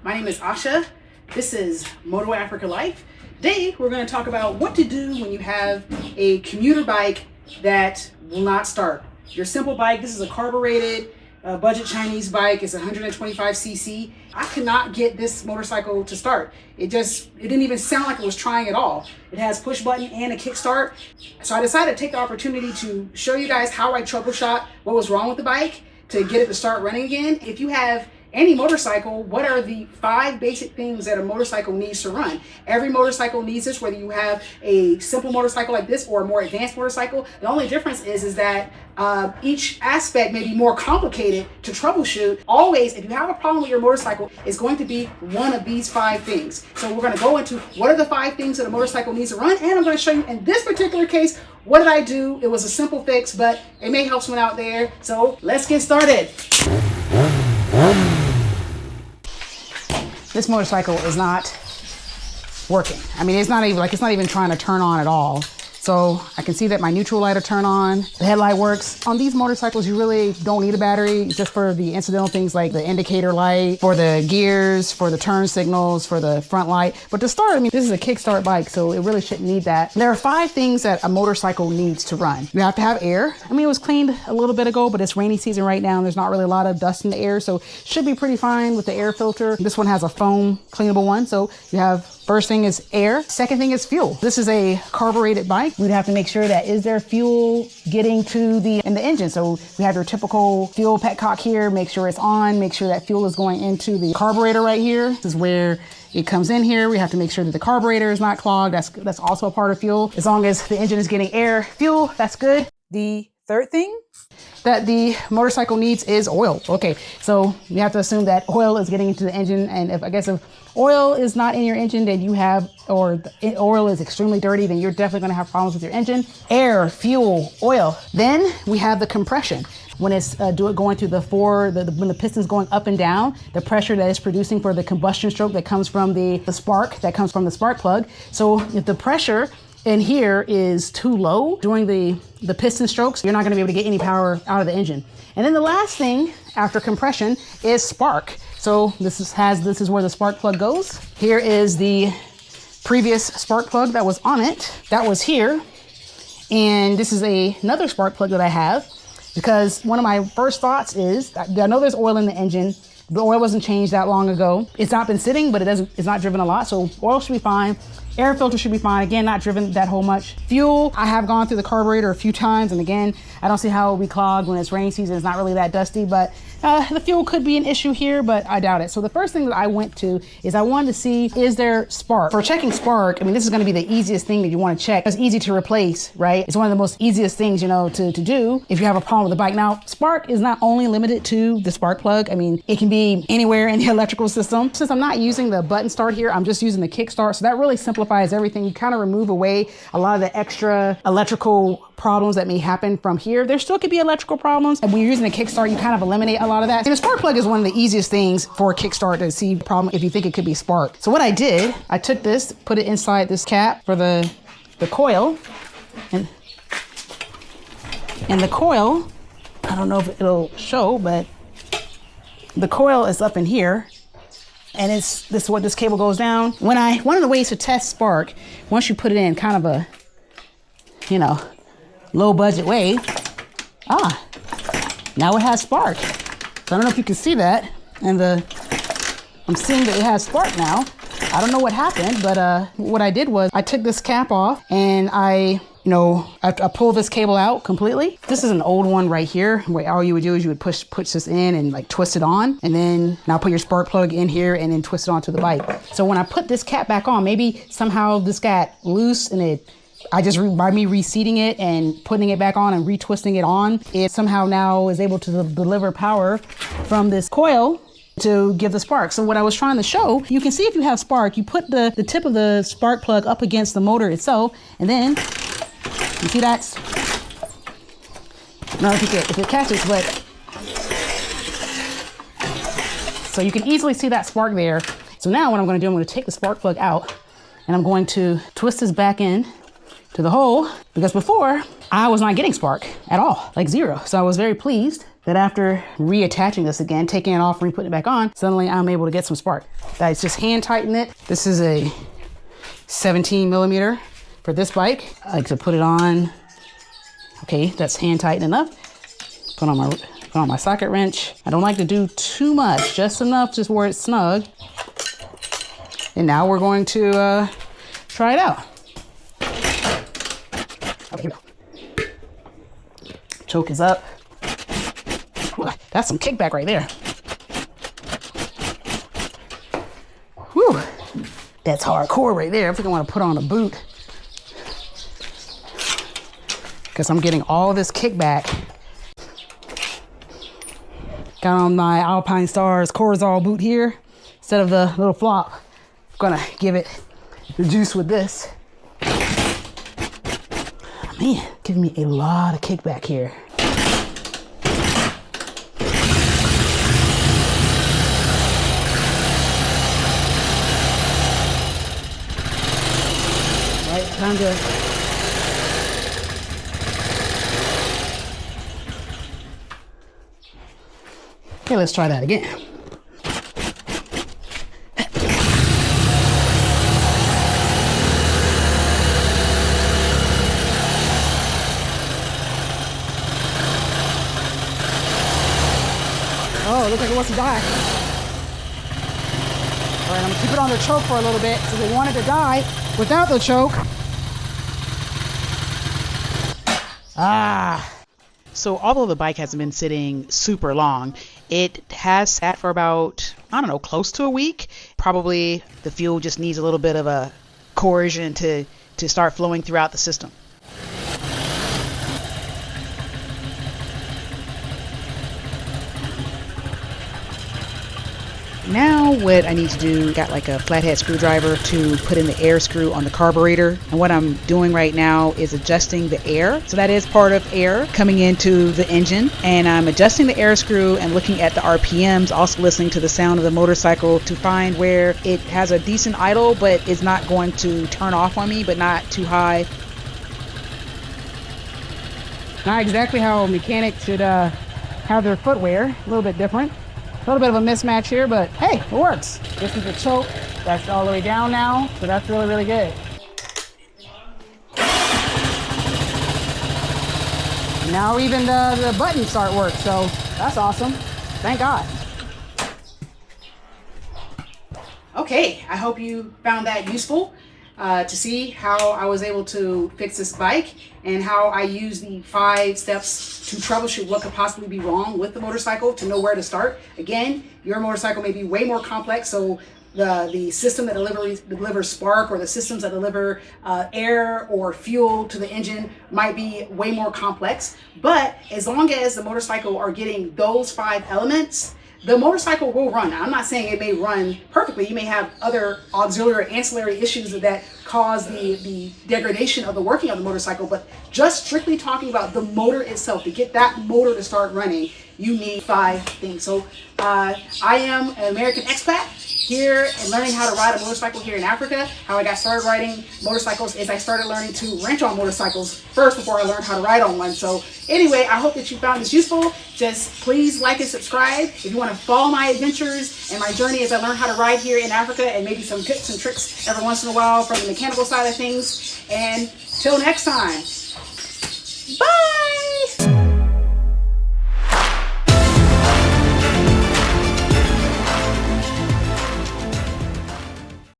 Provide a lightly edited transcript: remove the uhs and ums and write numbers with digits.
My name is Asha. This is Moto Africa Life. Today we're going to talk about what to do when you have a commuter bike that will not start. Your simple bike, this is a carbureted budget Chinese bike. It's 125cc. I could not get this motorcycle to start. It didn't even sound like it was trying at all. It has push button and a kickstart. So I decided to take the opportunity to show you guys how I troubleshot what was wrong with the bike to get it to start running again. If you have any motorcycle, what are the 5 basic things that a motorcycle needs to run? Every motorcycle needs this, whether you have a simple motorcycle like this or a more advanced motorcycle. The only difference is that each aspect may be more complicated to troubleshoot. Always, if you have a problem with your motorcycle, it's going to be one of these 5 things. So we're going to go into what are the 5 things that a motorcycle needs to run, and I'm going to show you in this particular case, what did I do? It was a simple fix, but it may help someone out there. So let's get started. This motorcycle is not working. I mean, it's not even trying to turn on at all. So I can see that my neutral light will turn on. The headlight works. On these motorcycles, you really don't need a battery, just for the incidental things like the indicator light, for the gears, for the turn signals, for the front light. But to start, I mean, this is a kickstart bike, so it really shouldn't need that. There are 5 things that a motorcycle needs to run. You have to have air. I mean, it was cleaned a little bit ago, but it's rainy season right now, and there's not really a lot of dust in the air, so should be pretty fine with the air filter. This one has a foam cleanable one, so you have first thing is air. Second thing is fuel. This is a carbureted bike. We'd have to make sure that is there fuel getting to the engine. So we have your typical fuel petcock here. Make sure it's on. Make sure that fuel is going into the carburetor right here. This is where it comes in here. We have to make sure that the carburetor is not clogged. That's also a part of fuel. As long as the engine is getting air, fuel, that's good. The third thing that the motorcycle needs is oil. Okay, so you have to assume that oil is getting into the engine, and if oil is not in your engine, then oil is extremely dirty, then you're definitely gonna have problems with your engine. Air, fuel, oil. Then we have the compression. When it's going through when the piston's going up and down, the pressure that it's producing for the combustion stroke that comes from the spark, that comes from the spark plug. So if the pressure in here is too low during the piston strokes, you're not gonna be able to get any power out of the engine. And then the last thing after compression is spark. So this is where the spark plug goes. Here is the previous spark plug that was on it. That was here. And this is another spark plug that I have, because one of my first thoughts is, I know there's oil in the engine. The oil wasn't changed that long ago. It's not been sitting, but it's not driven a lot, so oil should be fine. Air filter should be fine. Again, not driven that whole much. Fuel, I have gone through the carburetor a few times, and again, I don't see how it will be clogged when it's rainy season. It's not really that dusty, but the fuel could be an issue here, but I doubt it. So the first thing that I went to is I wanted to see, is there spark? For checking spark, I mean, this is gonna be the easiest thing that you wanna check. It's easy to replace, right? It's one of the most easiest things, to do if you have a problem with the bike. Now, spark is not only limited to the spark plug. I mean, it can be anywhere in the electrical system. Since I'm not using the button start here, I'm just using the kickstart. So that really simplifies everything. You kind of remove away a lot of the extra electrical problems that may happen from here. There still could be electrical problems, and when you're using a kickstart, you kind of eliminate a lot of that. And the spark plug is one of the easiest things for a kickstart to see problem if you think it could be spark. So what I did, I took this, put it inside this cap for the coil, and the coil, I don't know if it'll show, but the coil is up in here. And this is what this cable goes down. One of the ways to test spark, once you put it in kind of a, low budget way, now it has spark. So I don't know if you can see that. And I'm seeing that it has spark now. I don't know what happened, but what I did was I took this cap off and I pull this cable out completely. This is an old one right here, where all you would do is you would push this in and twist it on, and then now put your spark plug in here and then twist it onto the bike. So when I put this cap back on, maybe somehow this got loose, and by me reseating it and putting it back on and retwisting it on, it somehow now is able to deliver power from this coil to give the spark. So what I was trying to show, you can see if you have spark, you put the tip of the spark plug up against the motor itself, and then you see that's, I don't know if it catches, but so you can easily see that spark there. So now what I'm going to do, I'm going to take the spark plug out, and I'm going to twist this back in to the hole, because before I was not getting spark at all, like zero. So I was very pleased that after reattaching this again, taking it off, re-putting it back on, suddenly I'm able to get some spark. I just hand tighten it. This is a 17 millimeter for this bike. I like to put it on. Okay, that's hand tight enough. Put on my socket wrench. I don't like to do too much, just enough just where it's snug. And now we're going to try it out. Okay, here we go. Choke is up. Ooh, that's some kickback right there. Whew, that's hardcore right there. I think I want to put on a boot because I'm getting all this kickback. Got on my Alpine Stars Corazal boot here instead of the little flop. I'm gonna give it the juice with this. Man, giving me a lot of kickback here. All right, time to okay, let's try that again. Oh, it looks like it wants to die. All right, I'm gonna keep it on the choke for a little bit because we want it to die without the choke. So although the bike hasn't been sitting super long, it has sat for about, I don't know, close to a week. Probably the fuel just needs a little bit of a coercion to start flowing throughout the system. Now what I need to do, got like a flathead screwdriver to put in the air screw on the carburetor. And what I'm doing right now is adjusting the air. So that is part of air coming into the engine. And I'm adjusting the air screw and looking at the RPMs, also listening to the sound of the motorcycle to find where it has a decent idle, but is not going to turn off on me, but not too high. Not exactly how a mechanic should have their footwear, a little bit different. A little bit of a mismatch here, but hey, it works. This is the choke. That's all the way down now, so that's really, really good. Now even the buttons start work, so that's awesome. Thank God. Okay, I hope you found that useful to see how I was able to fix this bike and how I use the 5 steps to troubleshoot what could possibly be wrong with the motorcycle, to know where to start. Again, your motorcycle may be way more complex, so the system that delivers spark, or the systems that deliver air or fuel to the engine might be way more complex. But as long as the motorcycle are getting those 5 elements, the motorcycle will run. I'm not saying it may run perfectly. You may have other auxiliary or ancillary issues that cause the degradation of the working of the motorcycle, but just strictly talking about the motor itself, to get that motor to start running, you need 5 things. So I am an American expat here and learning how to ride a motorcycle here in Africa. How I got started riding motorcycles is I started learning to wrench on motorcycles first before I learned how to ride on one. So anyway, I hope that you found this useful. Just please like and subscribe if you want to follow my adventures and my journey as I learn how to ride here in Africa, and maybe some tips and tricks every once in a while from the mechanical side of things. And till next time, bye!